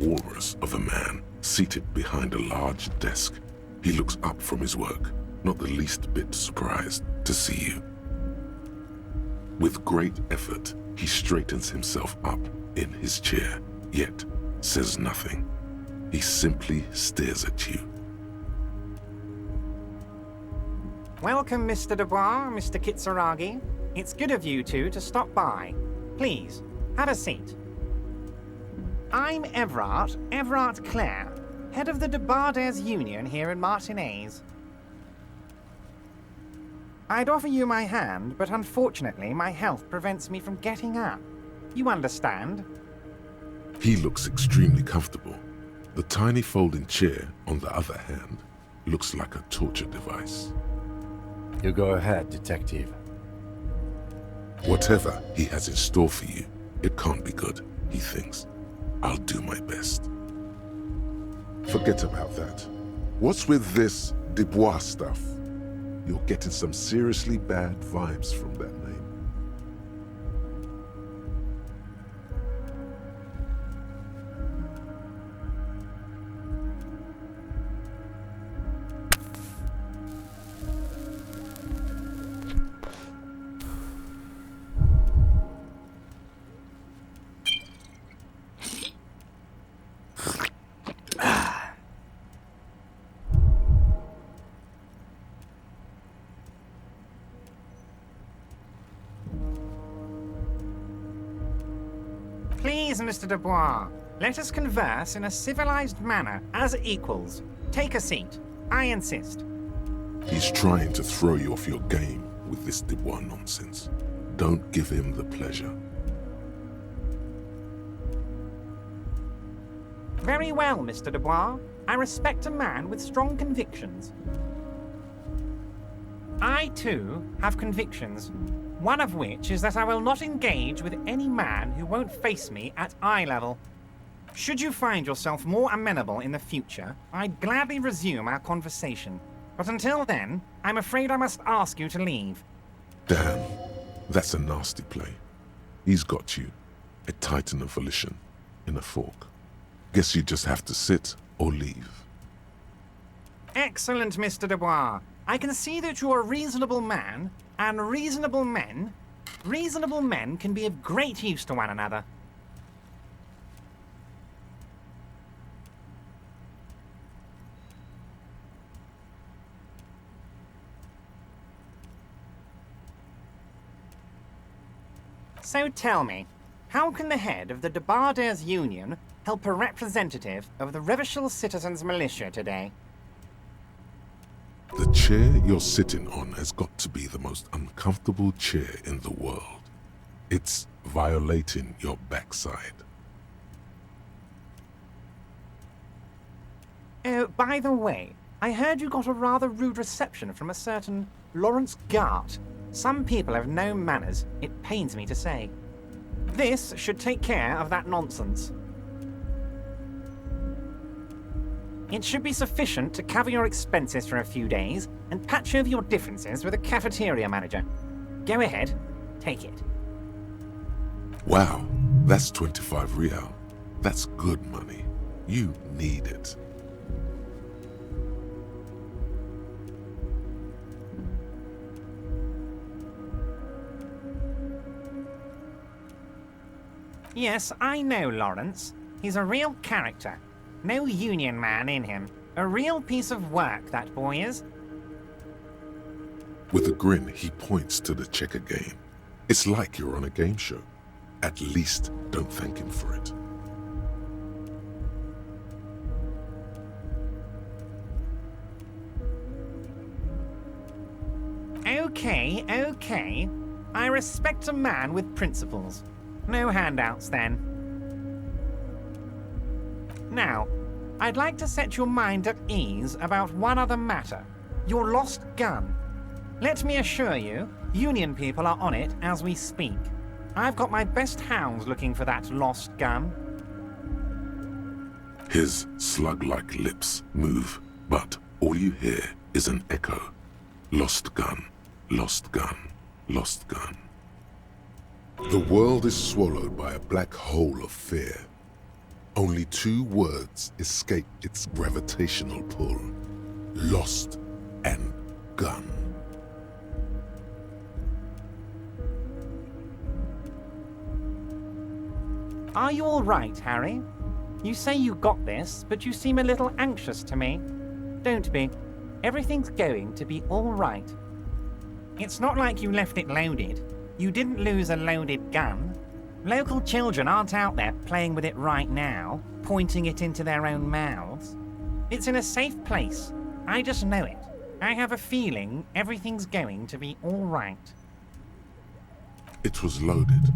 walrus of a man seated behind a large desk. He looks up from his work, not the least bit surprised to see you. With great effort, he straightens himself up in his chair, yet says nothing. He simply stares at you. Welcome, Mr. Dubois, Mr. Kitsuragi. It's good of you two to stop by. Please, have a seat. I'm Everard Clare, head of the Debarders Union here in Martinez. I'd offer you my hand, but unfortunately my health prevents me from getting up. You understand? He looks extremely comfortable. The tiny folding chair, on the other hand, looks like a torture device. You go ahead, detective. Whatever he has in store for you, it can't be good, he thinks. I'll do my best. Forget about that. What's with this Dubois stuff? You're getting some seriously bad vibes from that name. Please, Mr. Dubois, let us converse in a civilized manner, as equals. Take a seat. I insist. He's trying to throw you off your game with this Dubois nonsense. Don't give him the pleasure. Very well, Mr. Dubois. I respect a man with strong convictions. I, too, have convictions. One of which is that I will not engage with any man who won't face me at eye level. Should you find yourself more amenable in the future, I'd gladly resume our conversation. But until then, I'm afraid I must ask you to leave. Damn, that's a nasty play. He's got you, a titan of volition, in a fork. Guess you just have to sit or leave. Excellent, Mr. Dubois. I can see that you're a reasonable man, and reasonable men can be of great use to one another. So tell me, how can the head of the Debarders Union help a representative of the Revachol Citizens Militia today? The chair you're sitting on has got to be the most uncomfortable chair in the world. It's violating your backside. Oh, by the way, I heard you got a rather rude reception from a certain Lawrence Gart. Some people have no manners, it pains me to say. This should take care of that nonsense. It should be sufficient to cover your expenses for a few days and patch over your differences with a cafeteria manager. Go ahead, take it. Wow, that's 25 real. That's good money. You need it. Yes, I know Lawrence. He's a real character. No union man in him. A real piece of work, that boy is. With a grin, he points to the checker game. It's like you're on a game show. At least don't thank him for it. Okay. I respect a man with principles. No handouts, then. Now, I'd like to set your mind at ease about one other matter. Your lost gun. Let me assure you, Union people are on it as we speak. I've got my best hounds looking for that lost gun. His slug-like lips move, but all you hear is an echo. Lost gun, lost gun, lost gun. The world is swallowed by a black hole of fear. Only 2 words escape its gravitational pull. Lost and gun. Are you all right, Harry? You say you got this, but you seem a little anxious to me. Don't be. Everything's going to be all right. It's not like you left it loaded. You didn't lose a loaded gun. Local children aren't out there playing with it right now, pointing it into their own mouths. It's in a safe place. I just know it. I have a feeling everything's going to be all right. It was loaded.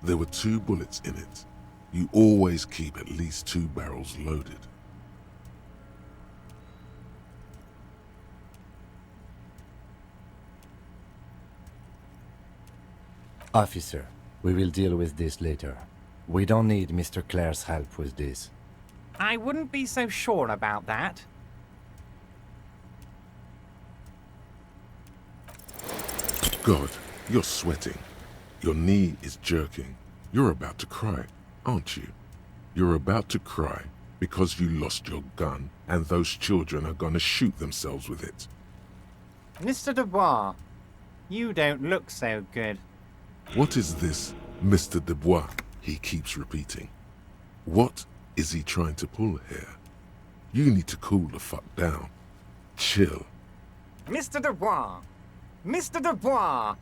There were 2 bullets in it. You always keep at least 2 barrels loaded. Officer, we will deal with this later. We don't need Mr. Clare's help with this. I wouldn't be so sure about that. God, you're sweating. Your knee is jerking. You're about to cry, aren't you? You're about to cry because you lost your gun and those children are gonna shoot themselves with it. Mr. Dubois, you don't look so good. What is this, Mr. Dubois? He keeps repeating. What is he trying to pull here? You need to cool the fuck down. Chill. Mr. Dubois! Mr. Dubois!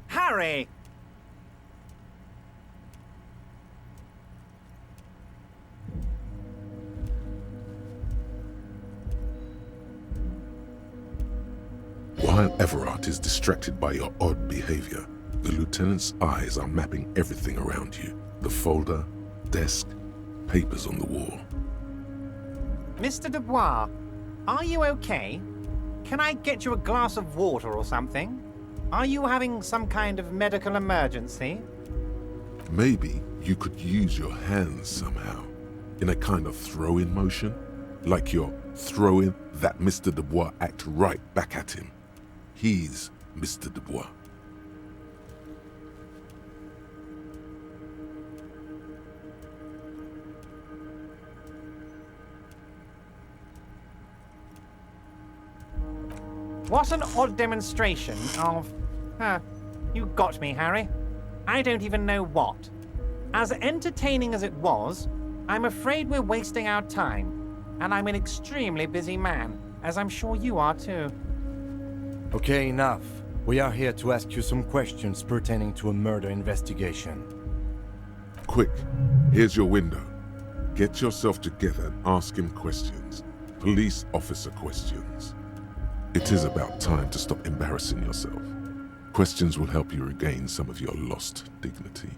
Harry! While Everard is distracted by your odd behavior, the lieutenant's eyes are mapping everything around you. The folder, desk, papers on the wall. Mr. Dubois, are you okay? Can I get you a glass of water or something? Are you having some kind of medical emergency? Maybe you could use your hands somehow, in a kind of throw-in motion, like you're throwing that Mr. Dubois act right back at him. He's Mr. Dubois. What an odd demonstration of... you got me, Harry. I don't even know what. As entertaining as it was, I'm afraid we're wasting our time. And I'm an extremely busy man, as I'm sure you are too. Okay, enough. We are here to ask you some questions pertaining to a murder investigation. Quick, here's your window. Get yourself together and ask him questions. Police officer questions. It is about time to stop embarrassing yourself. Questions will help you regain some of your lost dignity.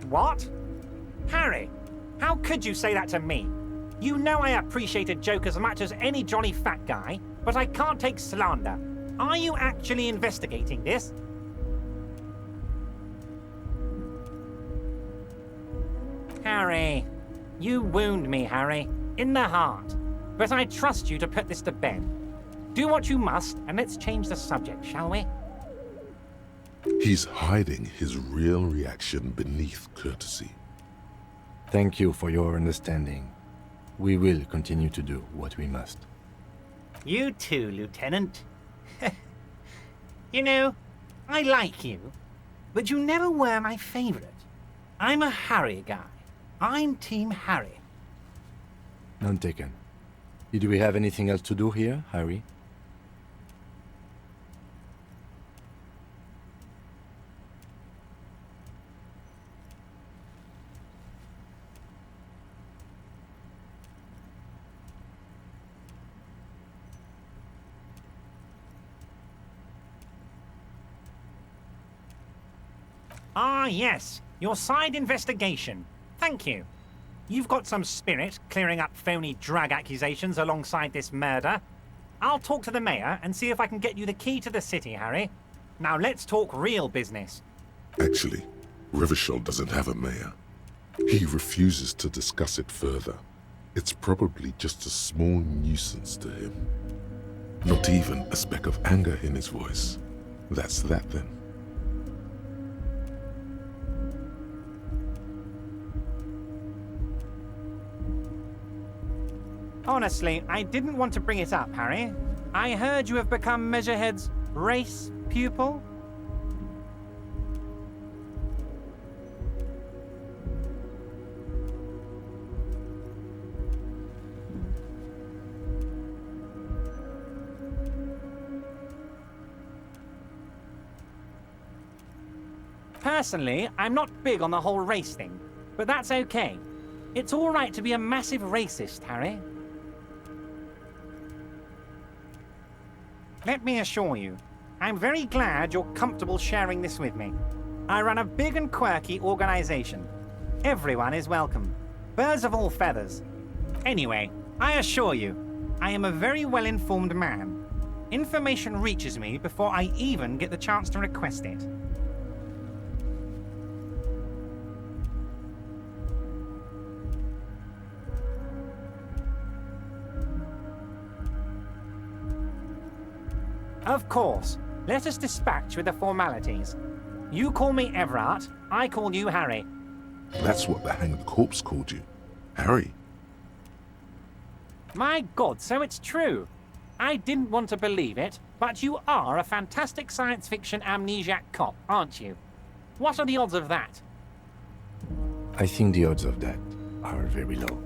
What? Harry, how could you say that to me? You know I appreciate a joke as much as any jolly fat guy, but I can't take slander. Are you actually investigating this? Harry, you wound me, Harry, in the heart. But I trust you to put this to bed. Do what you must, and let's change the subject, shall we? He's hiding his real reaction beneath courtesy. Thank you for your understanding. We will continue to do what we must. You too, Lieutenant. You know, I like you, but you never were my favorite. I'm a Harry guy. I'm Team Harry. None taken. Did we have anything else to do here, Harry? Ah, yes. Your side investigation. Thank you. You've got some spirit clearing up phony drug accusations alongside this murder. I'll talk to the mayor and see if I can get you the key to the city, Harry. Now let's talk real business. Actually, Revachol doesn't have a mayor. He refuses to discuss it further. It's probably just a small nuisance to him. Not even a speck of anger in his voice. That's that then. Honestly, I didn't want to bring it up, Harry. I heard you have become Measurehead's race pupil. Personally, I'm not big on the whole race thing, but that's okay. It's all right to be a massive racist, Harry. Let me assure you, I'm very glad you're comfortable sharing this with me. I run a big and quirky organization. Everyone is welcome. Birds of all feathers. Anyway, I assure you, I am a very well-informed man. Information reaches me before I even get the chance to request it. Of course. Let us dispatch with the formalities. You call me Everard, I call you Harry. That's what the hanged corpse called you. Harry. My God, so it's true. I didn't want to believe it, but you are a fantastic science fiction amnesiac cop, aren't you? What are the odds of that? I think the odds of that are very low.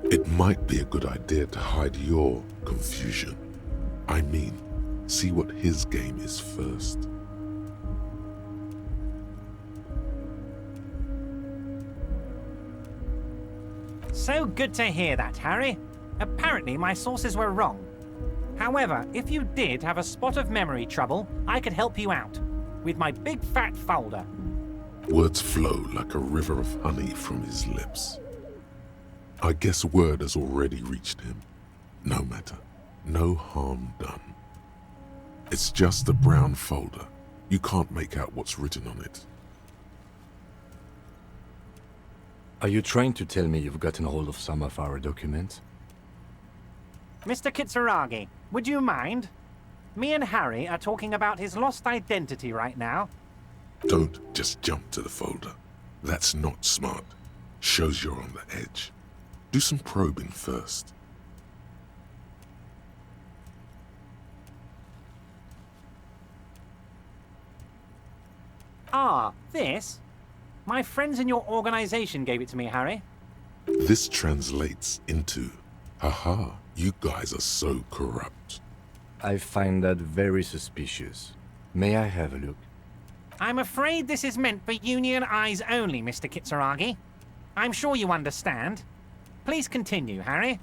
It might be a good idea to hide your confusion. I mean, see what his game is first. So good to hear that, Harry. Apparently my sources were wrong. However, if you did have a spot of memory trouble, I could help you out. With my big fat folder. Words flow like a river of honey from his lips. I guess word has already reached him. No matter. No harm done. It's just a brown folder. You can't make out what's written on it. Are you trying to tell me you've gotten hold of some of our documents? Mr. Kitsuragi, would you mind? Me and Harry are talking about his lost identity right now. Don't just jump to the folder. That's not smart. Shows you're on the edge. Do some probing first. Ah, this? My friends in your organization gave it to me, Harry. This translates into, haha, you guys are so corrupt. I find that very suspicious. May I have a look? I'm afraid this is meant for Union eyes only, Mr. Kitsuragi. I'm sure you understand. Please continue, Harry.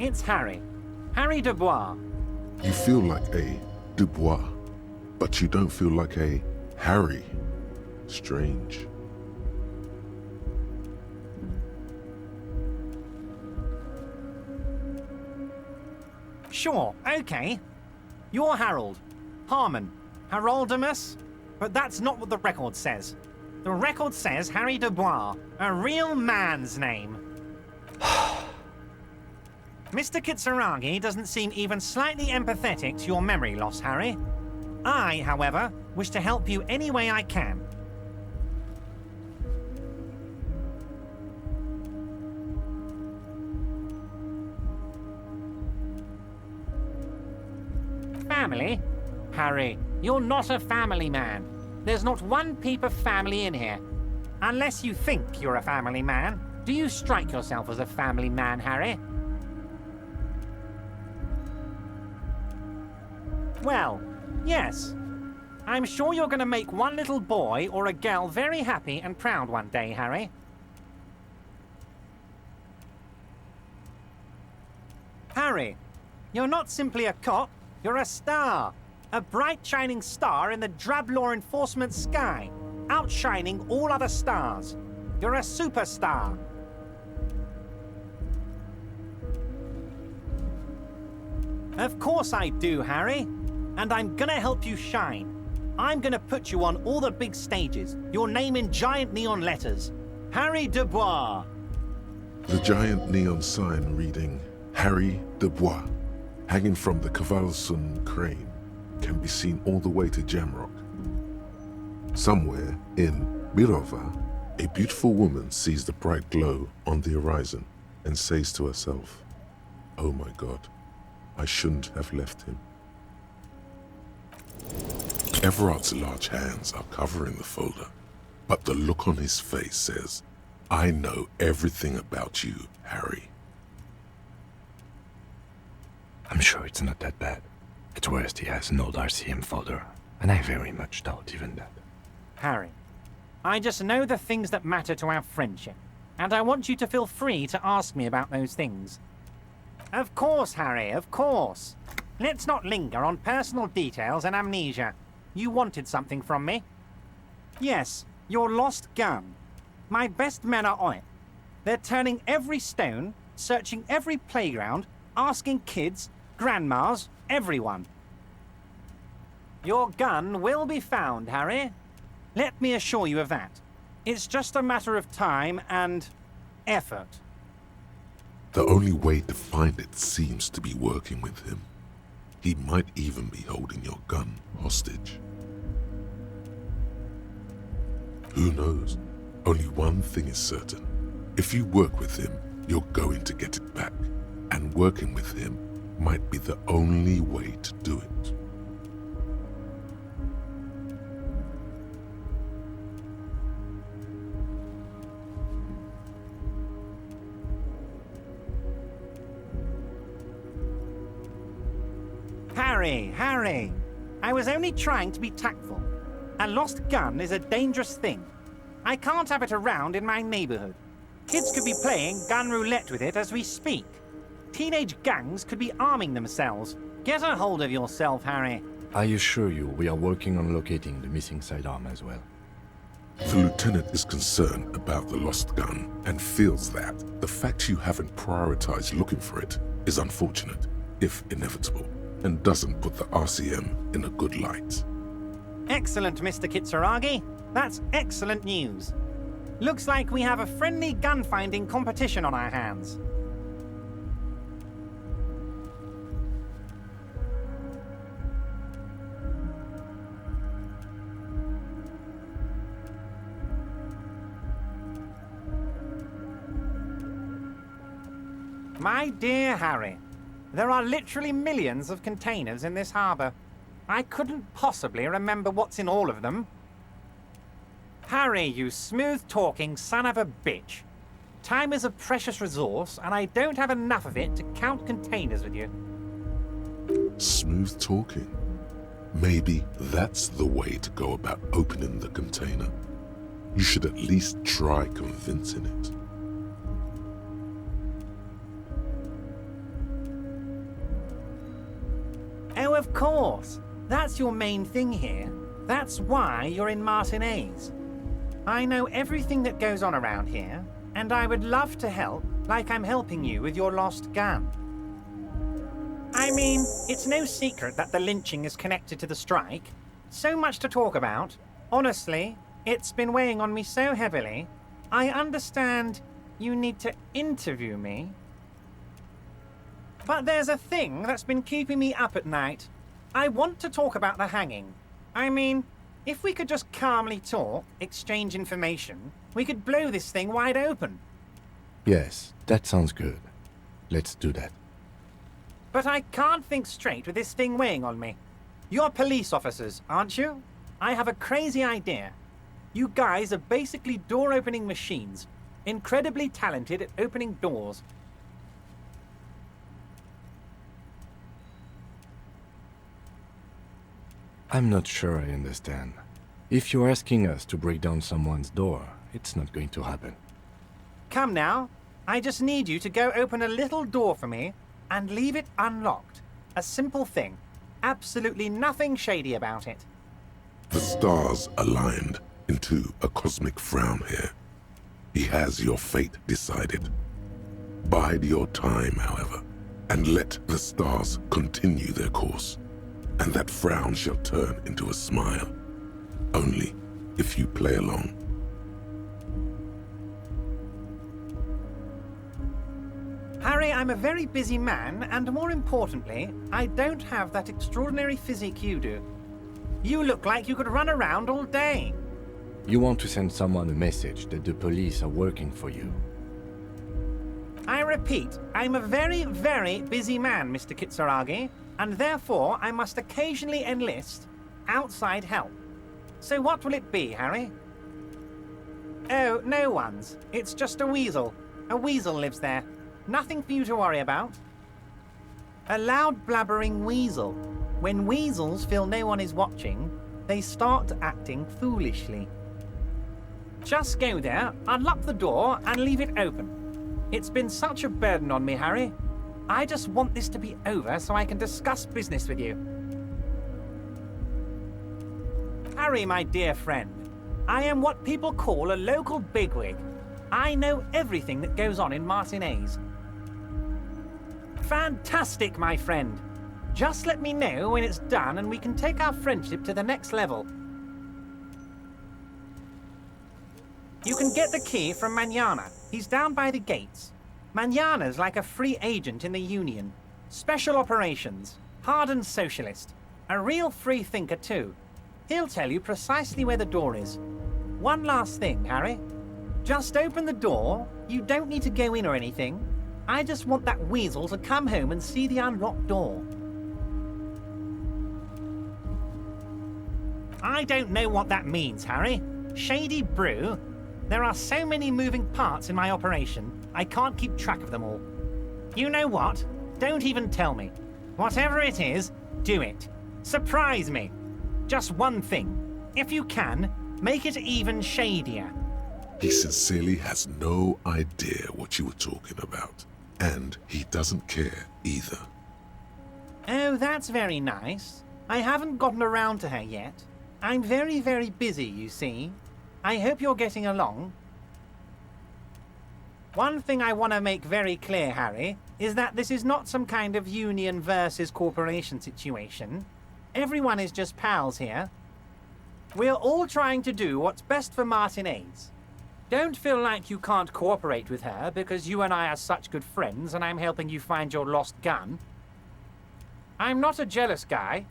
It's Harry. Harry Dubois. You feel like a Dubois, but you don't feel like a Harry. Strange. Sure, okay. You're Harold. Harmon. Haroldamus. But that's not what the record says. The record says Harry Dubois, a real man's name. Mr. Kitsuragi doesn't seem even slightly empathetic to your memory loss, Harry. I, however, wish to help you any way I can. Family? Harry, you're not a family man. There's not one peep of family in here. Unless you think you're a family man, do you strike yourself as a family man, Harry? Well, yes. I'm sure you're going to make one little boy or a girl very happy and proud one day, Harry. Harry, you're not simply a cop, you're a star. A bright shining star in the drab law enforcement sky, outshining all other stars. You're a superstar. Of course I do, Harry. And I'm gonna help you shine. I'm gonna put you on all the big stages, your name in giant neon letters. Harry Dubois. The giant neon sign reading Harry Dubois, hanging from the Cavalson crane, can be seen all the way to Jamrock. Somewhere in Mirova, a beautiful woman sees the bright glow on the horizon and says to herself, "Oh my God, I shouldn't have left him." Everard's large hands are covering the folder, but the look on his face says, "I know everything about you, Harry." I'm sure it's not that bad. At worst, he has an old RCM folder, and I very much doubt even that. Harry, I just know the things that matter to our friendship, and I want you to feel free to ask me about those things. Of course, Harry, of course. Let's not linger on personal details and amnesia. You wanted something from me. Yes, your lost gun. My best men are on it. They're turning every stone, searching every playground, asking kids, grandmas, everyone. Your gun will be found, Harry. Let me assure you of that. It's just a matter of time and effort. The only way to find it seems to be working with him. He might even be holding your gun hostage. Who knows? Only one thing is certain. If you work with him, you're going to get it back. And working with him might be the only way to do it. Harry, I was only trying to be tactful. A lost gun is a dangerous thing. I can't have it around in my neighborhood. Kids could be playing gun roulette with it as we speak. Teenage gangs could be arming themselves. Get a hold of yourself, Harry. I assure you, we are working on locating the missing sidearm as well. The lieutenant is concerned about the lost gun and feels that the fact you haven't prioritized looking for it is unfortunate, if inevitable, and doesn't put the RCM in a good light. Excellent, Mr. Kitsuragi. That's excellent news. Looks like we have a friendly gun-finding competition on our hands. My dear Harry, there are literally millions of containers in this harbor. I couldn't possibly remember what's in all of them. Harry, you smooth-talking son of a bitch. Time is a precious resource, and I don't have enough of it to count containers with you. Smooth talking. Maybe that's the way to go about opening the container. You should at least try convincing it. Oh, of course. That's your main thing here. That's why you're in Martinez. I know everything that goes on around here, and I would love to help, like I'm helping you with your lost gun. I mean, it's no secret that the lynching is connected to the strike. So much to talk about. Honestly, it's been weighing on me so heavily. I understand you need to interview me. But there's a thing that's been keeping me up at night. I want to talk about the hanging. I mean, if we could just calmly talk, exchange information, we could blow this thing wide open. Yes, that sounds good. Let's do that. But I can't think straight with this thing weighing on me. You're police officers, aren't you? I have a crazy idea. You guys are basically door-opening machines, incredibly talented at opening doors. I'm not sure I understand. If you're asking us to break down someone's door, it's not going to happen. Come now. I just need you to go open a little door for me, and leave it unlocked. A simple thing. Absolutely nothing shady about it. The stars aligned into a cosmic frown here. He has your fate decided. Bide your time, however, and let the stars continue their course, and that frown shall turn into a smile. Only if you play along. Harry, I'm a very busy man, and more importantly, I don't have that extraordinary physique you do. You look like you could run around all day. You want to send someone a message that the police are working for you. I repeat, I'm a very, very busy man, Mr. Kitsuragi, and therefore I must occasionally enlist outside help. So what will it be, Harry? Oh, no one's. It's just a weasel. A weasel lives there. Nothing for you to worry about. A loud blabbering weasel. When weasels feel no one is watching, they start acting foolishly. Just go there, unlock the door, and leave it open. It's been such a burden on me, Harry. I just want this to be over so I can discuss business with you. Harry, my dear friend, I am what people call a local bigwig. I know everything that goes on in Martinez. Fantastic, my friend. Just let me know when it's done and we can take our friendship to the next level. You can get the key from Manana. He's down by the gates. Manana's like a free agent in the Union. Special operations. Hardened socialist. A real free thinker too. He'll tell you precisely where the door is. One last thing, Harry. Just open the door. You don't need to go in or anything. I just want that weasel to come home and see the unlocked door. I don't know what that means, Harry. Shady brew. There are so many moving parts in my operation, I can't keep track of them all. You know what? Don't even tell me. Whatever it is, do it. Surprise me. Just one thing. If you can, make it even shadier. He sincerely has no idea what you were talking about. And he doesn't care either. Oh, that's very nice. I haven't gotten around to her yet. I'm very, very busy, you see. I hope you're getting along. One thing I want to make very clear, Harry, is that this is not some kind of union versus corporation situation. Everyone is just pals here. We're all trying to do what's best for Martinez. Don't feel like you can't cooperate with her because you and I are such good friends and I'm helping you find your lost gun. I'm not a jealous guy.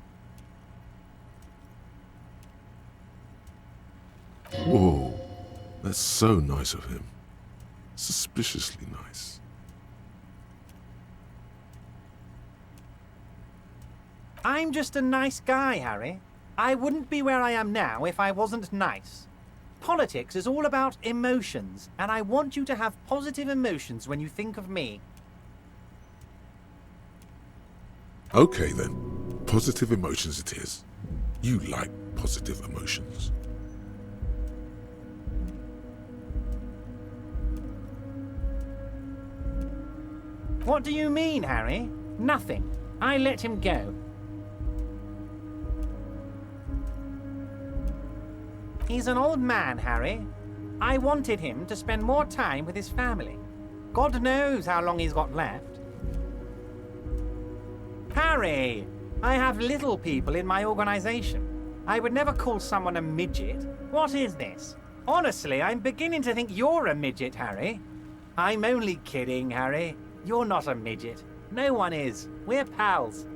Whoa, that's so nice of him. Suspiciously nice. I'm just a nice guy, Harry. I wouldn't be where I am now if I wasn't nice. Politics is all about emotions, and I want you to have positive emotions when you think of me. Okay then, positive emotions it is. You like positive emotions. What do you mean, Harry? Nothing. I let him go. He's an old man, Harry. I wanted him to spend more time with his family. God knows how long he's got left. Harry! I have little people in my organization. I would never call someone a midget. What is this? Honestly, I'm beginning to think you're a midget, Harry. I'm only kidding, Harry. You're not a midget. No one is. We're pals.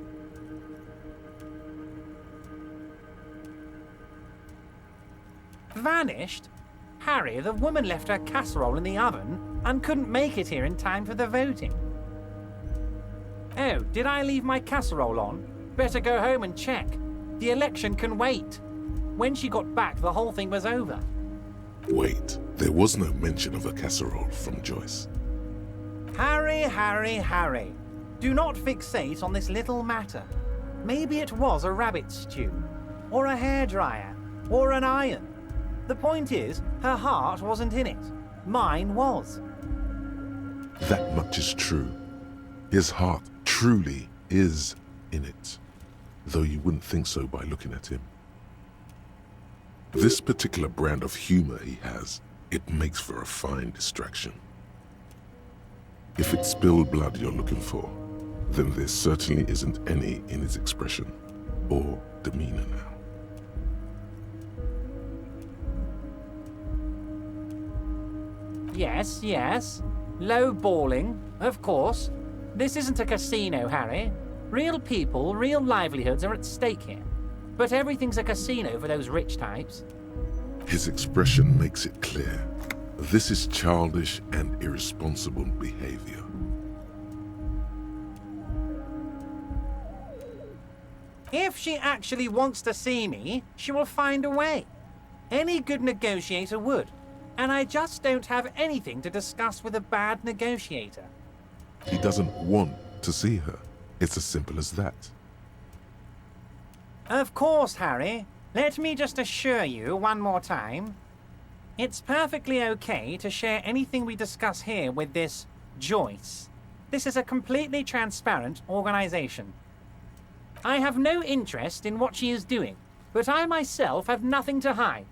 Vanished? Harry, the woman left her casserole in the oven and couldn't make it here in time for the voting. Oh, did I leave my casserole on? Better go home and check. The election can wait. When she got back, the whole thing was over. Wait, there was no mention of a casserole from Joyce. Harry, Harry, Harry. Do not fixate on this little matter. Maybe it was a rabbit stew, or a hairdryer, or an iron. The point is, her heart wasn't in it. Mine was. That much is true. His heart truly truly is in it, though you wouldn't think so by looking at him. This particular brand of humor he has, it makes for a fine distraction. If it's spilled blood you're looking for, then there certainly isn't any in his expression or demeanor now. Yes, yes. Low balling, of course. This isn't a casino, Harry. Real people, real livelihoods are at stake here. But everything's a casino for those rich types. His expression makes it clear. This is childish and irresponsible behavior. If she actually wants to see me, she will find a way. Any good negotiator would. And I just don't have anything to discuss with a bad negotiator. He doesn't want to see her. It's as simple as that. Of course, Harry. Let me just assure you one more time. It's perfectly okay to share anything we discuss here with this Joyce. This is a completely transparent organization. I have no interest in what she is doing, but I myself have nothing to hide.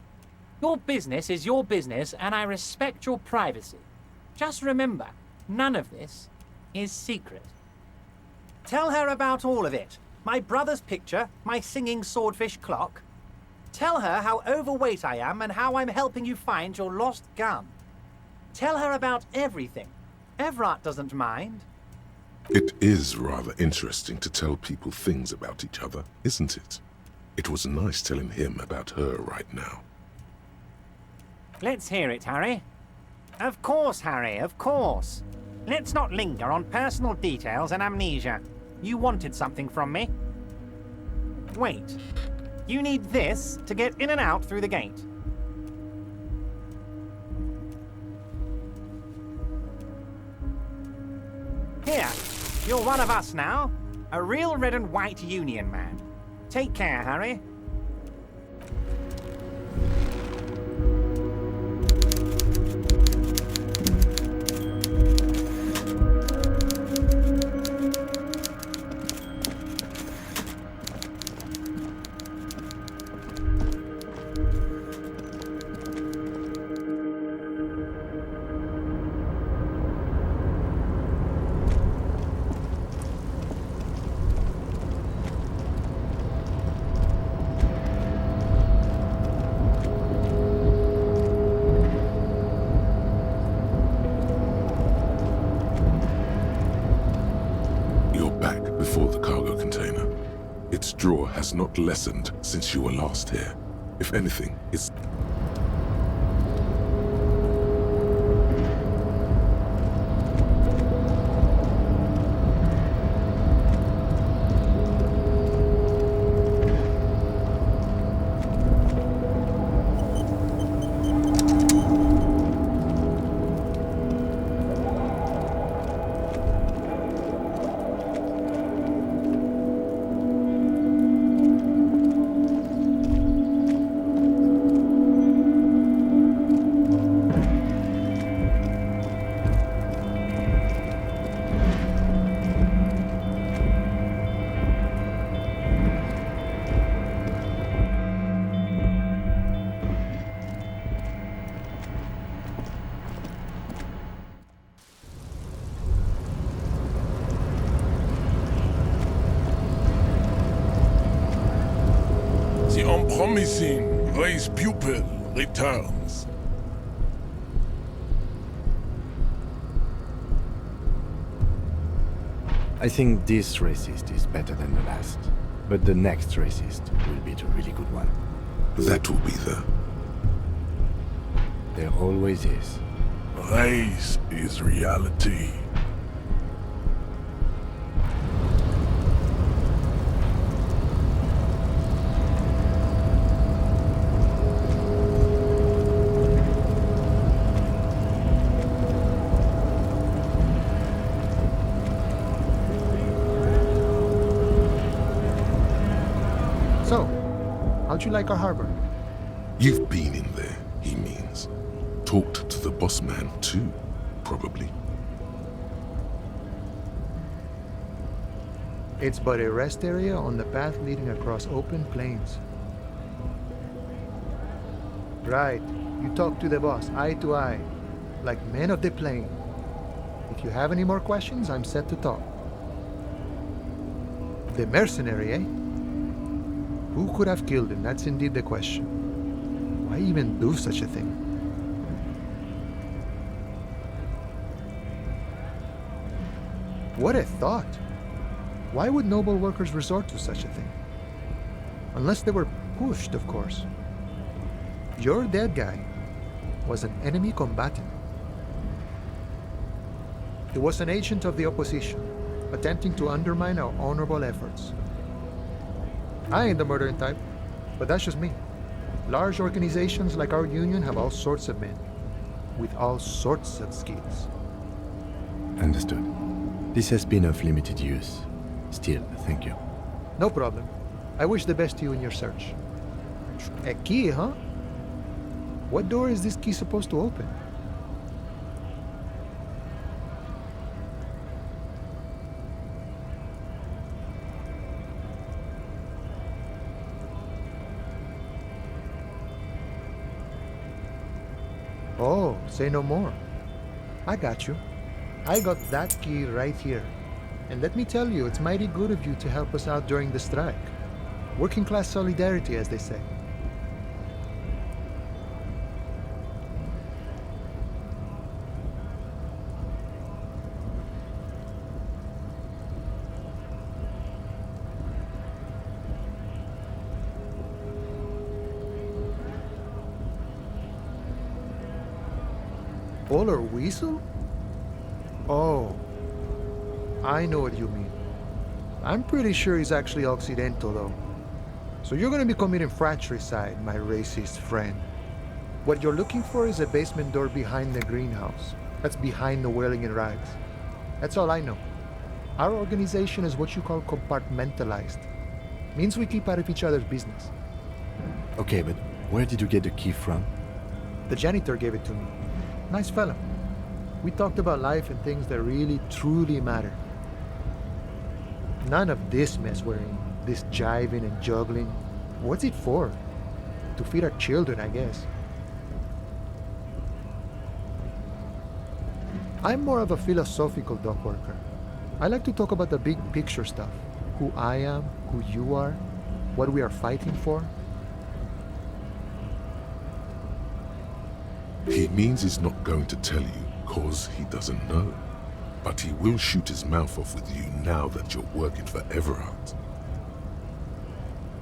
Your business is your business, and I respect your privacy. Just remember, none of this is secret. Tell her about all of it. My brother's picture, my singing swordfish clock. Tell her how overweight I am and how I'm helping you find your lost gun. Tell her about everything. Everett doesn't mind. It is rather interesting to tell people things about each other, isn't it? It was nice telling him about her right now. Let's hear it, Harry. Of course, Harry, of course. Let's not linger on personal details and amnesia. You wanted something from me. Wait. You need this to get in and out through the gate. Here, you're one of us now. A real red and white union man. Take care, Harry. Draw has not lessened since you were last here. If anything, it's... The unpromising race pupil returns. I think this racist is better than the last. But the next racist will be the really good one. That will be the... There always is. Race is reality. So, how'd you like our harbor? You've been in there, he means. Talked to the boss man too, probably. It's but a rest area on the path leading across open plains. Right. You talk to the boss, eye to eye, like men of the plain. If you have any more questions, I'm set to talk. The mercenary, eh? Who could have killed him? That's indeed the question. Why even do such a thing? What a thought! Why would noble workers resort to such a thing? Unless they were pushed, of course. Your dead guy was an enemy combatant. He was an agent of the opposition, attempting to undermine our honorable efforts. I ain't the murdering type, but that's just me. Large organizations like our union have all sorts of men, with all sorts of skills. Understood. This has been of limited use. Still, thank you. No problem. I wish the best to you in your search. A key, huh? What door is this key supposed to open? Oh, say no more. I got you. I got that key right here. And let me tell you, it's mighty good of you to help us out during the strike. Working class solidarity, as they say. Polar weasel? Oh, I know what you mean. I'm pretty sure he's actually Occidental, though. So you're gonna be committing fratricide, my racist friend. What you're looking for is a basement door behind the greenhouse. That's behind the wailing in rags. That's all I know. Our organization is what you call compartmentalized. Means we keep out of each other's business. Okay, but where did you get the key from? The janitor gave it to me. Nice fella. We talked about life and things that really, truly matter. None of this mess we're in. This jiving and juggling. What's it for? To feed our children, I guess. I'm more of a philosophical dock worker. I like to talk about the big picture stuff. Who I am, who you are, what we are fighting for. He means he's not going to tell you cause he doesn't know. But he will shoot his mouth off with you now that you're working for Everard.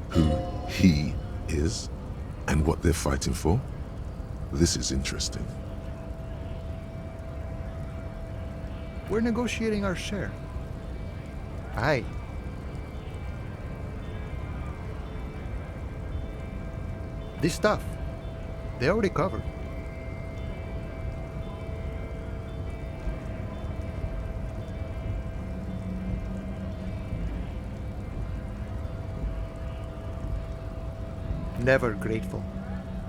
Who he is and what they're fighting for? This is interesting. We're negotiating our share. Aye. This stuff, they already covered. Never grateful.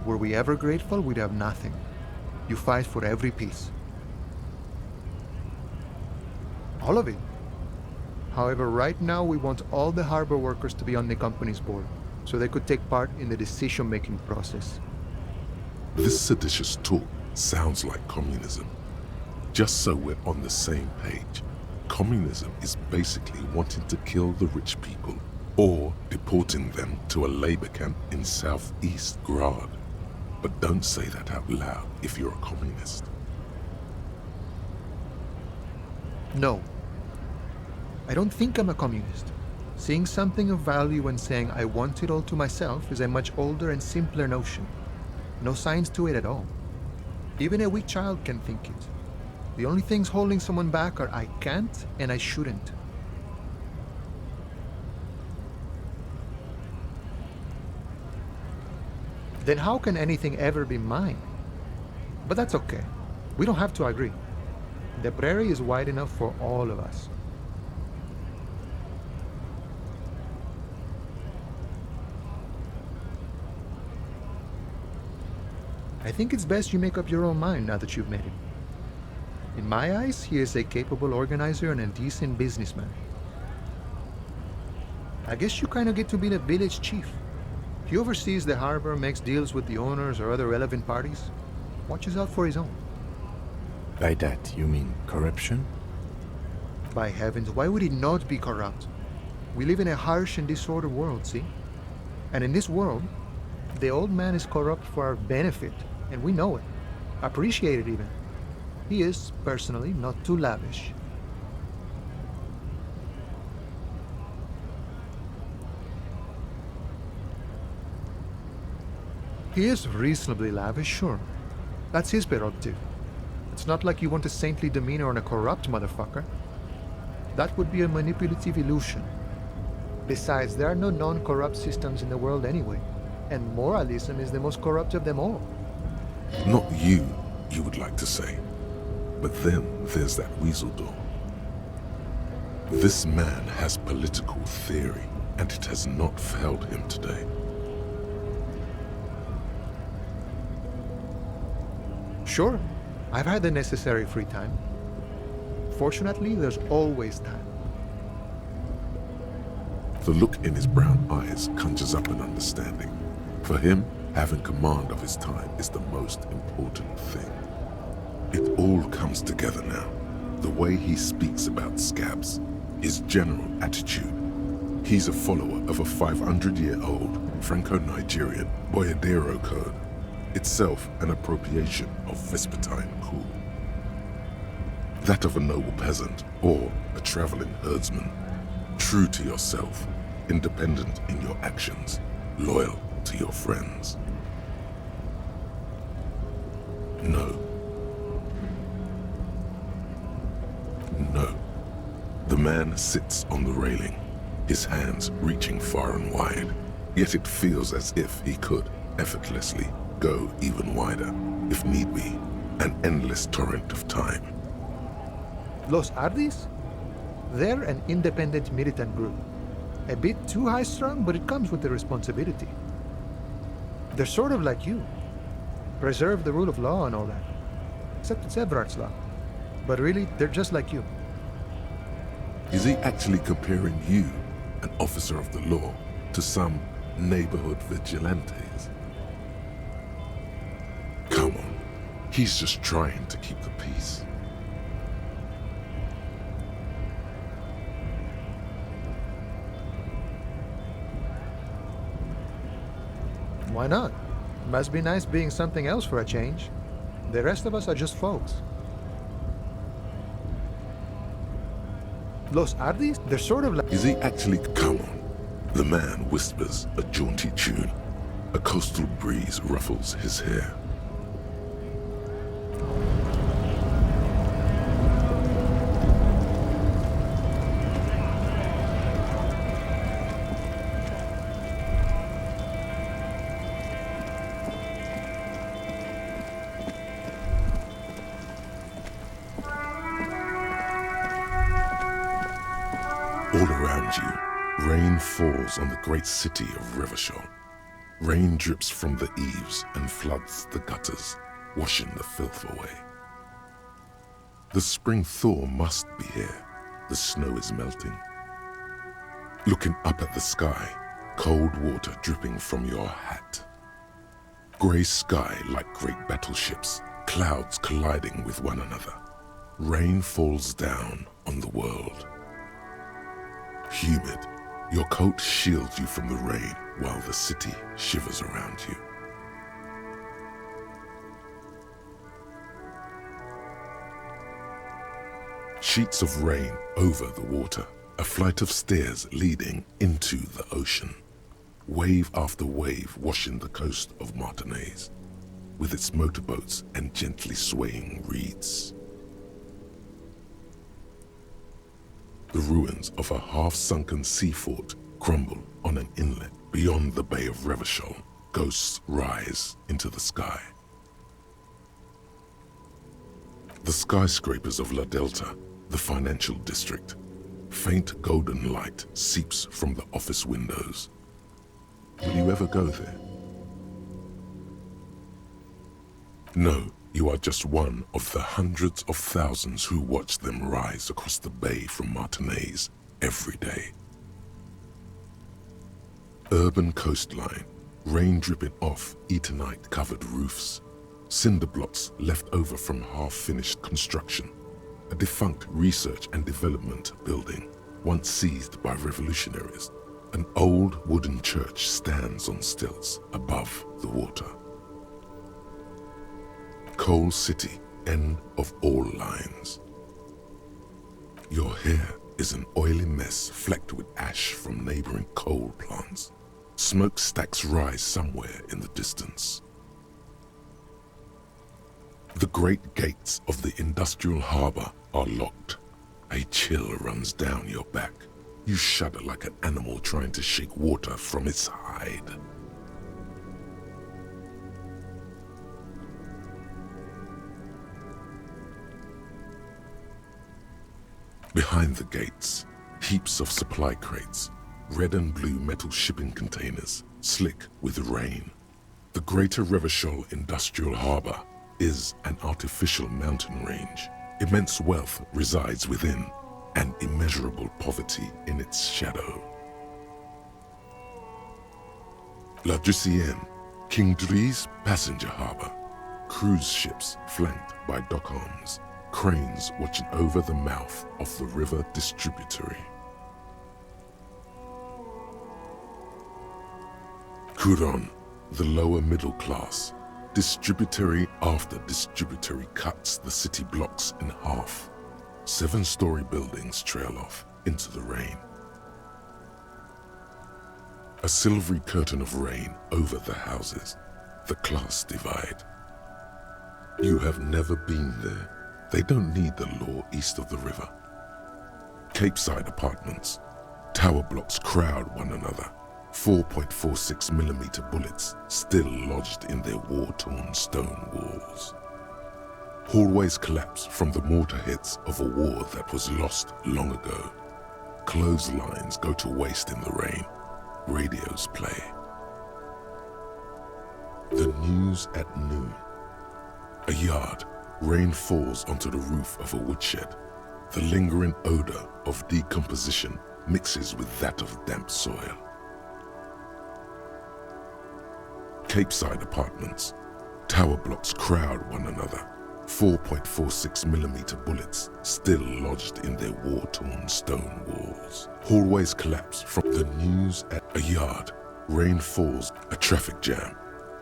Were we ever grateful, we'd have nothing. You fight for every piece. All of it. However, right now we want all the harbor workers to be on the company's board, so they could take part in the decision-making process. This seditious talk sounds like communism. Just so we're on the same page, communism is basically wanting to kill the rich people or deporting them to a labor camp in southeast Grad. But don't say that out loud if you're a communist. No. I don't think I'm a communist. Seeing something of value and saying I want it all to myself is a much older and simpler notion. No science to it at all. Even a weak child can think it. The only things holding someone back are I can't and I shouldn't. Then how can anything ever be mine? But that's okay. We don't have to agree. The prairie is wide enough for all of us. I think it's best you make up your own mind now that you've met him. In my eyes, he is a capable organizer and a decent businessman. I guess you kind of get to be the village chief. He oversees the harbor, makes deals with the owners or other relevant parties, watches out for his own. By that, you mean corruption? By heavens, why would he not be corrupt? We live in a harsh and disordered world, see? And in this world, the old man is corrupt for our benefit, and we know it. Appreciate it even. He is, personally, not too lavish. He is reasonably lavish, sure. That's his prerogative. It's not like you want a saintly demeanor on a corrupt motherfucker. That would be a manipulative illusion. Besides, there are no non-corrupt systems in the world anyway, and moralism is the most corrupt of them all. Not you, you would like to say. But then there's that weasel door. This man has political theory, and it has not failed him today. Sure, I've had the necessary free time. Fortunately, there's always time. The look in his brown eyes conjures up an understanding. For him, having command of his time is the most important thing. It all comes together now. The way he speaks about scabs, his general attitude. He's a follower of a 500-year-old Franco-Nigerian Boyadero code, itself an appropriation of Vespertine cool. That of a noble peasant or a traveling herdsman. True to yourself, independent in your actions, loyal to your friends. No. No. The man sits on the railing, his hands reaching far and wide, yet it feels as if he could, effortlessly, go even wider, if need be, an endless torrent of time. Los Ardis? They're an independent militant group. A bit too high-strung, but it comes with the responsibility. They're sort of like you. Preserve the rule of law and all that. Except it's Everard's law. But really, they're just like you. Is he actually comparing you, an officer of the law, to some neighborhood vigilantes? Come on, he's just trying to keep the peace. Why not? Must be nice being something else for a change. The rest of us are just folks. Los Ardis? They're sort of like... Is he actually... Come on. The man whispers a jaunty tune. A coastal breeze ruffles his hair. All around you, rain falls on the great city of Revachol. Rain drips from the eaves and floods the gutters, washing the filth away. The spring thaw must be here. The snow is melting. Looking up at the sky, cold water dripping from your hat. Grey sky like great battleships, clouds colliding with one another. Rain falls down on the world. Humid, your coat shields you from the rain while the city shivers around you. Sheets of rain over the water, a flight of stairs leading into the ocean. Wave after wave washing the coast of Martinaise, with its motorboats and gently swaying reeds. The ruins of a half-sunken sea fort crumble on an inlet beyond the Bay of Revachol. Ghosts rise into the sky. The skyscrapers of La Delta, the financial district. Faint golden light seeps from the office windows. Will you ever go there? No. You are just one of the hundreds of thousands who watch them rise across the bay from Martinaise every day. urban coastline, rain dripping off Eternite-covered roofs, cinder blocks left over from half-finished construction, a defunct research and development building once seized by revolutionaries. An old wooden church stands on stilts above the water. Coal City, end of all lines. Your hair is an oily mess flecked with ash from neighboring coal plants. Smokestacks rise somewhere in the distance. The great gates of the industrial harbor are locked. A chill runs down your back. You shudder like an animal trying to shake water from its hide. Behind the gates, heaps of supply crates, red and blue metal shipping containers, slick with rain. The Greater Revachol Industrial Harbor is an artificial mountain range. Immense wealth resides within, and immeasurable poverty in its shadow. La Drusienne, King Dri's passenger harbor. Cruise ships flanked by dock arms, cranes watching over the mouth of the river distributary. Couronne, the lower middle class. Distributary after distributary cuts the city blocks in half. 7-story buildings trail off into the rain. A silvery curtain of rain over the houses, the class divide. You have never been there. They don't need the law east of the river. Capeside apartments. Tower blocks crowd one another. 4.46mm bullets still lodged in their war-torn stone walls. Hallways collapse from the mortar hits of a war that was lost long ago. Clotheslines go to waste in the rain. Radios play. The news at noon. A yard. Rain falls onto the roof of a woodshed. The lingering odor of decomposition mixes with that of damp soil. Capeside apartments. Tower blocks crowd one another. 4.46mm bullets still lodged in their war-torn stone walls. Hallways collapse from the news at a yard. Rain falls, a traffic jam.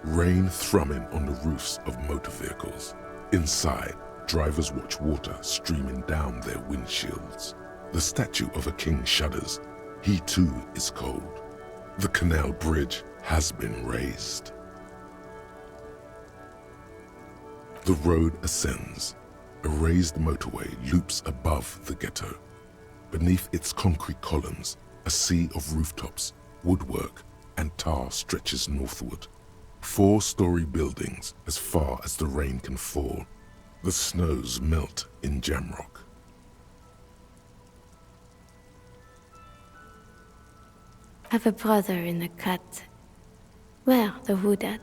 Rain thrumming on the roofs of motor vehicles. Inside, drivers watch water streaming down their windshields. The statue of a king shudders. He too is cold. The canal bridge has been raised. The road ascends. A raised motorway loops above the ghetto. Beneath its concrete columns, a sea of rooftops, woodwork, and tar stretches northward. 4-story buildings as far as the rain can fall. The snows melt in Jamrock. Have a brother in the cut. Where the wood at?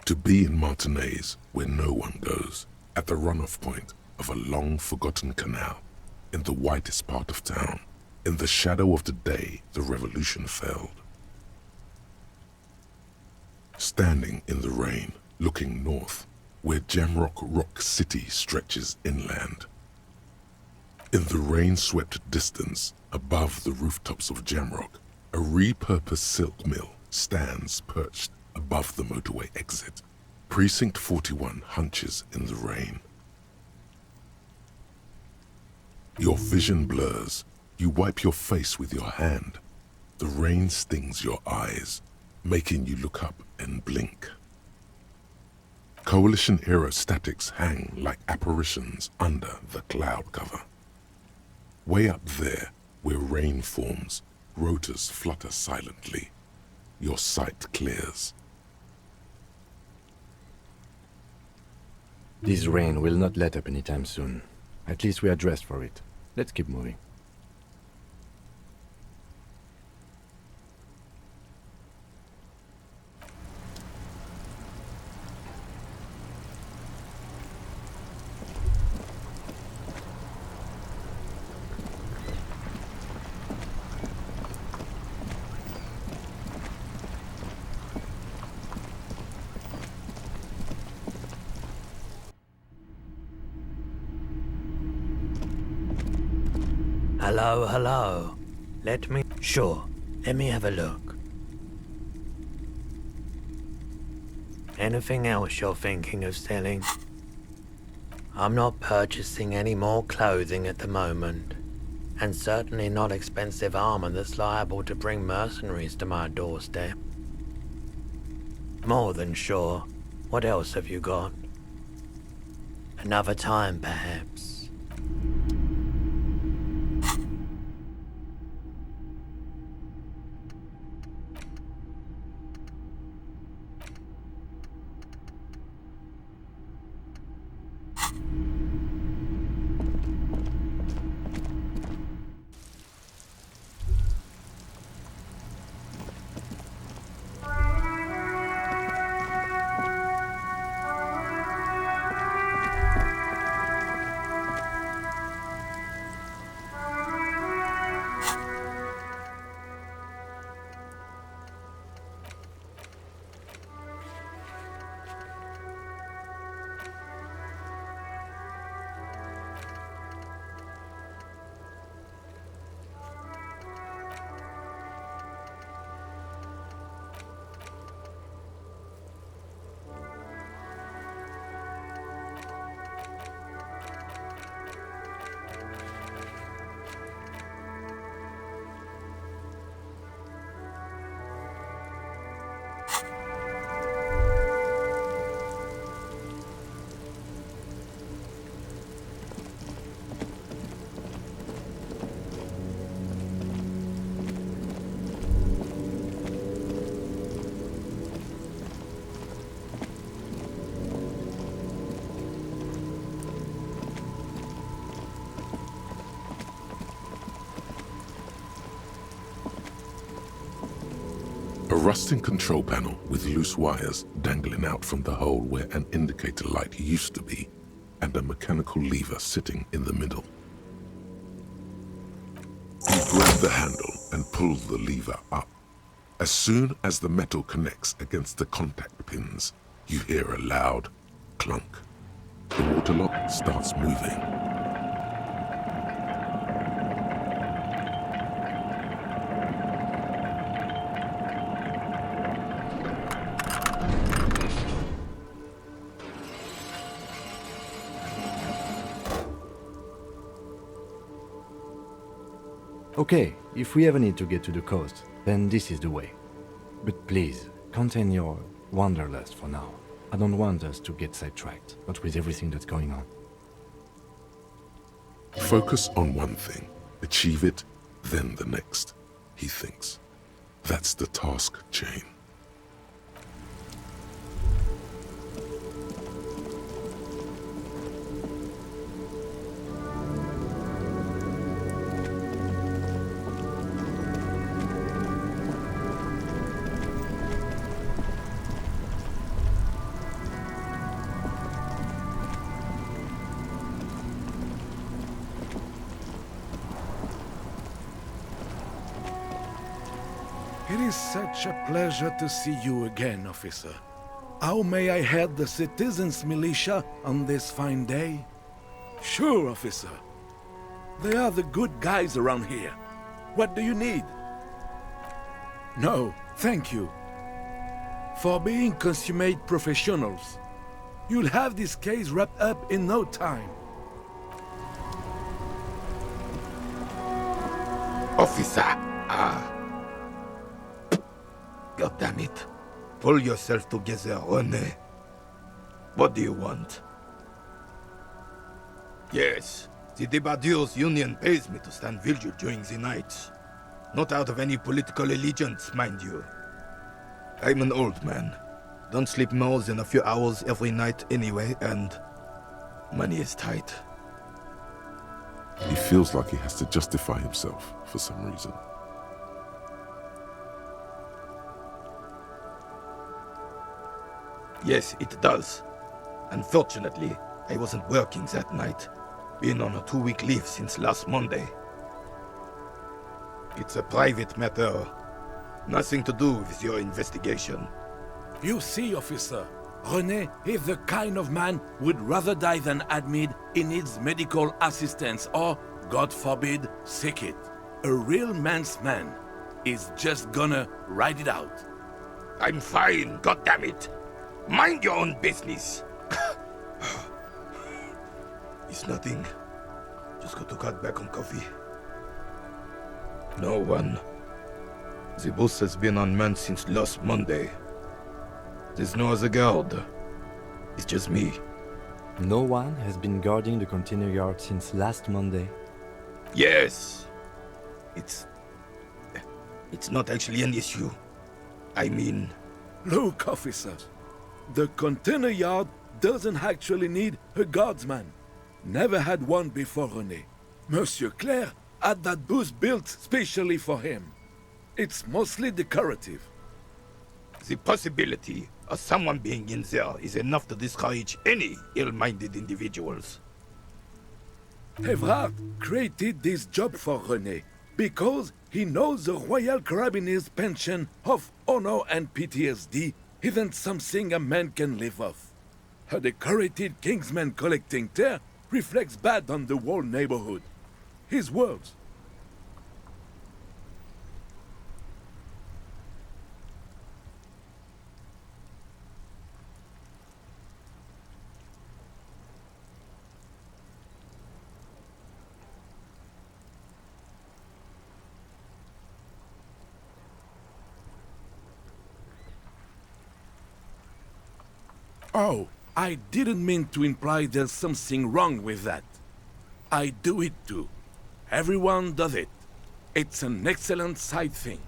To be in Martinez, where no one goes, at the runoff point of a long-forgotten canal, in the whitest part of town, in the shadow of the day the revolution failed. Standing in the rain, looking north, where Jamrock Rock City stretches inland. In the rain-swept distance, above the rooftops of Jamrock, a repurposed silk mill stands perched above the motorway exit. Precinct 41 hunches in the rain. Your vision blurs. You wipe your face with your hand. The rain stings your eyes, making you look up and blink. Coalition aerostatics hang like apparitions under the cloud cover. Way up there, where rain forms, rotors flutter silently. Your sight clears. This rain will not let up anytime soon. At least we are dressed for it. Let's keep moving. Hello, hello. Sure, let me have a look. Anything else you're thinking of selling? I'm not purchasing any more clothing at the moment, and certainly not expensive armor that's liable to bring mercenaries to my doorstep. More than sure. What else have you got? Another time, perhaps. A rusting control panel with loose wires dangling out from the hole where an indicator light used to be, and a mechanical lever sitting in the middle. You grab the handle and pull the lever up. As soon as the metal connects against the contact pins, you hear a loud clunk. The water lock starts moving. Okay, if we ever need to get to the coast, then this is the way. But please, contain your wanderlust for now. I don't want us to get sidetracked, not with everything that's going on. Focus on one thing, achieve it, then the next, he thinks. That's the task chain. It is such a pleasure to see you again, officer. How may I head the citizens' militia on this fine day? Sure, officer. They are the good guys around here. What do you need? No, thank you. For being consummate professionals, you'll have this case wrapped up in no time. Officer, God damn it. Pull yourself together, René. What do you want? Yes, the Debardeurs Union pays me to stand vigil during the nights. Not out of any political allegiance, mind you. I'm an old man. Don't sleep more than a few hours every night anyway, and money is tight. He feels like he has to justify himself for some reason. Yes, it does. Unfortunately, I wasn't working that night. Been on a 2-week leave since last Monday. It's a private matter. Nothing to do with your investigation. You see, officer, René is the kind of man who'd rather die than admit he needs medical assistance or God forbid, sick it. A real man's man is just gonna ride it out. I'm fine, goddammit. Mind your own business. It's nothing. Just got to cut back on coffee. No one. The bus has been unmanned since last Monday. There's no other guard. It's just me. No one has been guarding the container yard since last Monday. Yes. It's not actually an issue. I mean... Look, officer. The container yard doesn't actually need a guardsman. Never had one before René. Monsieur Claire had that booth built specially for him. It's mostly decorative. The possibility of someone being in there is enough to discourage any ill-minded individuals. Evrard created this job for René because he knows the Royal Carabiniers' pension of honor and PTSD isn't something a man can live off. A decorated Kingsman collecting tear reflects bad on the whole neighborhood. His words. Oh, I didn't mean to imply there's something wrong with that. I do it too. Everyone does it. It's an excellent side thing.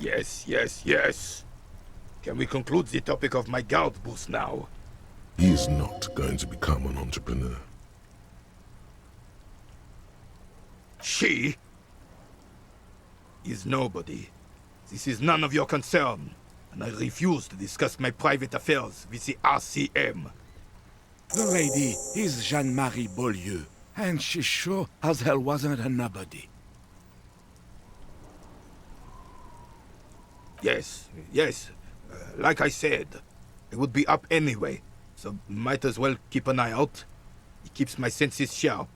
Yes, yes, yes. Can we conclude the topic of my guard booth now? He is not going to become an entrepreneur. She is nobody. This is none of your concern, and I refuse to discuss my private affairs with the RCM. The lady is Jeanne-Marie Beaulieu, and she sure as hell wasn't a nobody. Yes, yes. Like I said, I would be up anyway, so might as well keep an eye out. It keeps my senses sharp.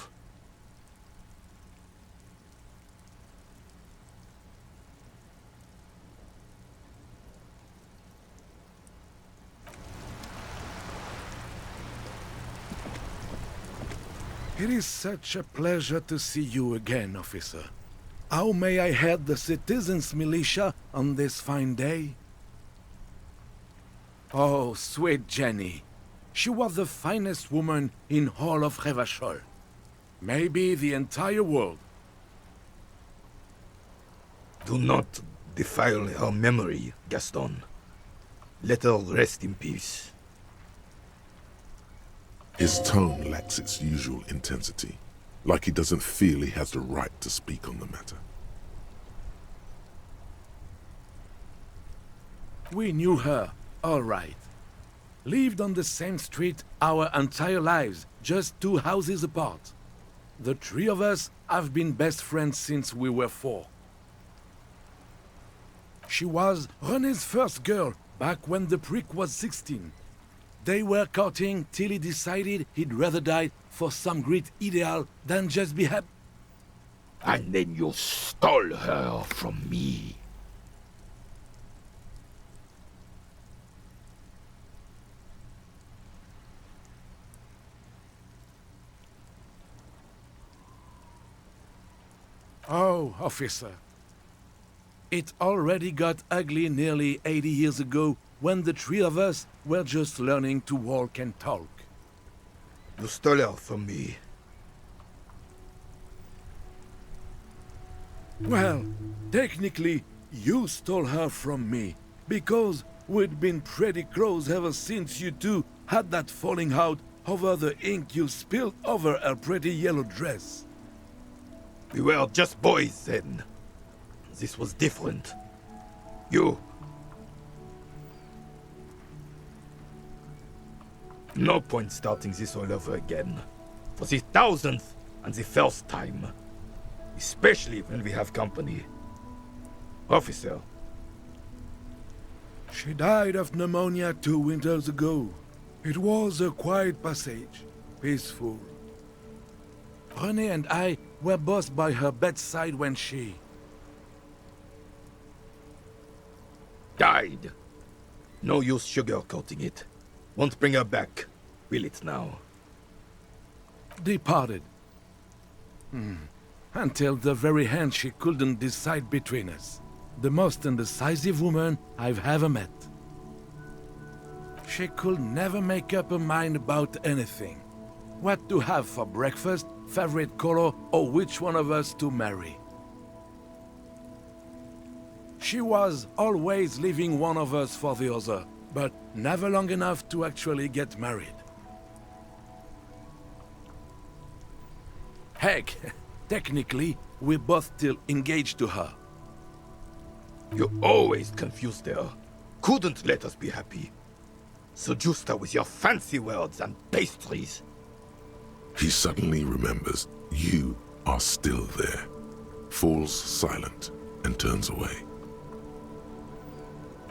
It is such a pleasure to see you again, officer. How may I head the citizens' militia on this fine day? Oh, sweet Jenny. She was the finest woman in all of Revachol. Maybe the entire world. Do not defile her memory, Gaston. Let her rest in peace. His tone lacks its usual intensity, like he doesn't feel he has the right to speak on the matter. We knew her, all right. Lived on the same street our entire lives, just 2 houses apart. The 3 of us have been best friends since we were 4. She was René's first girl back when the prick was 16. They were courting till he decided he'd rather die for some great ideal than just be happy. And then you stole her from me. Oh, officer. It already got ugly nearly 80 years ago when the 3 of us were just learning to walk and talk. You stole her from me. Well, technically, you stole her from me, because we'd been pretty close ever since you two had that falling out over the ink you spilled over her pretty yellow dress. We were just boys then. This was different. You... No point starting this all over again. For the 1000th and the first time. Especially when we have company. Officer. She died of pneumonia 2 winters ago. It was a quiet passage. Peaceful. René and I were both by her bedside when she... Died. No use sugarcoating it. Won't bring her back. Will it now? departed. Until the very end she couldn't decide between us. The most indecisive woman I've ever met. She could never make up her mind about anything. What to have for breakfast, favorite color, or which one of us to marry. She was always leaving one of us for the other, but never long enough to actually get married. Heck, technically, we're both still engaged to her. You always confused her. Couldn't let us be happy. Seduced her with your fancy words and pastries. He suddenly remembers you are still there, falls silent, and turns away.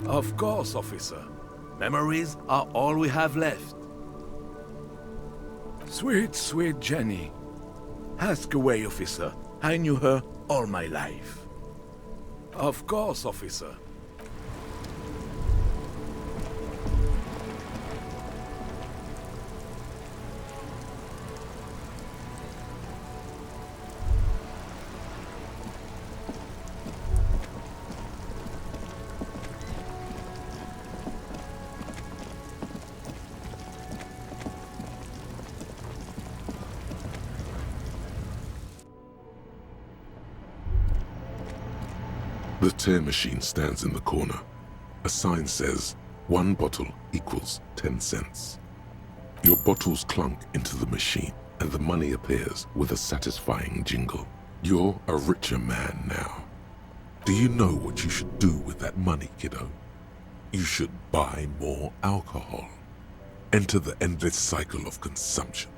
Of course, officer. Memories are all we have left. Sweet, sweet Jenny. Ask away, officer. I knew her all my life. Of course, officer. The tear machine stands in the corner. A sign says, 1 bottle equals 10 cents. Your bottles clunk into the machine, and the money appears with a satisfying jingle. You're a richer man now. Do you know what you should do with that money, kiddo? You should buy more alcohol. Enter the endless cycle of consumption.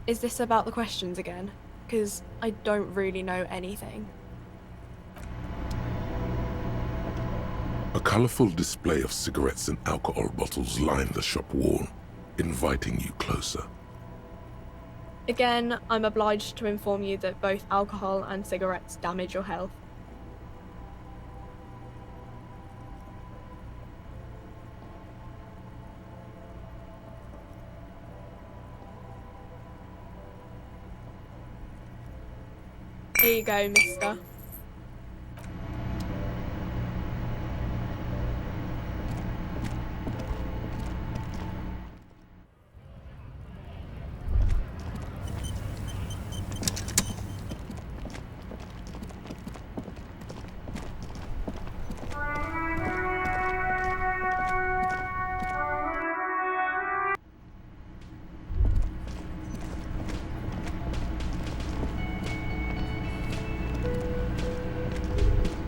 Is this about the questions again? Because I don't really know anything. A colorful display of cigarettes and alcohol bottles line the shop wall, inviting you closer. Again, I'm obliged to inform you that both alcohol and cigarettes damage your health. Here you go, mister.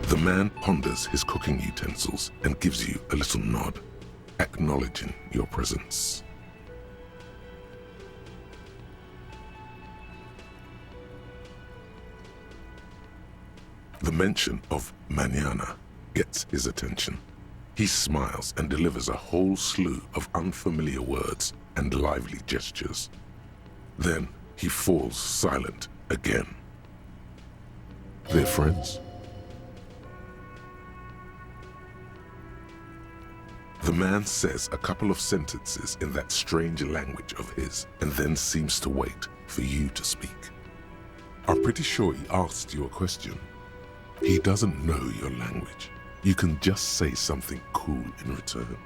The man ponders his cooking utensils and gives you a little nod, acknowledging your presence. The mention of mañana gets his attention. He smiles and delivers a whole slew of unfamiliar words and lively gestures. Then he falls silent again. They're friends? The man says a couple of sentences in that strange language of his and then seems to wait for you to speak. I'm pretty sure he asked you a question. He doesn't know your language. You can just say something cool in return.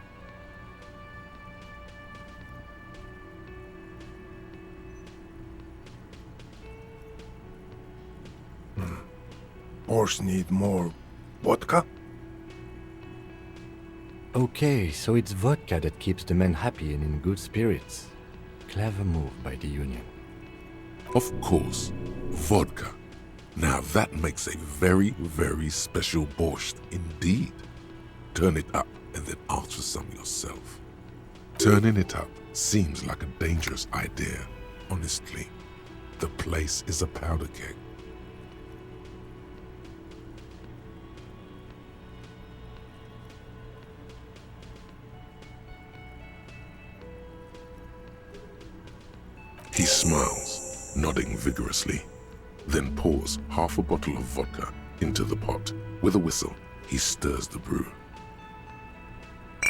Horse need more vodka? Okay, so it's vodka that keeps the men happy and in good spirits. Clever move by the Union. Of course, vodka. Now that makes a very, very special borscht indeed. Turn it up and then ask for some yourself. Turning it up seems like a dangerous idea, honestly. The place is a powder keg. He smiles, nodding vigorously, then pours half a bottle of vodka into the pot. With a whistle, he stirs the brew.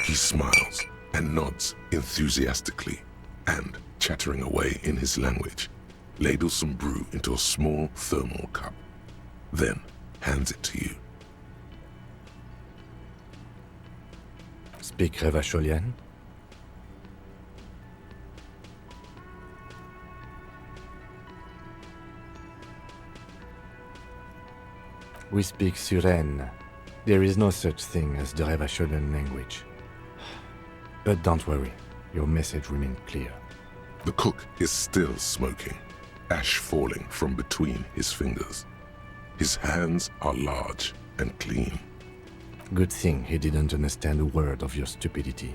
He smiles and nods enthusiastically, and, chattering away in his language, ladles some brew into a small thermal cup, then hands it to you. Speak Revacholian? We speak Suren. There is no such thing as the Revacholian language. But don't worry, your message remains clear. The cook is still smoking, ash falling from between his fingers. His hands are large and clean. Good thing he didn't understand a word of your stupidity.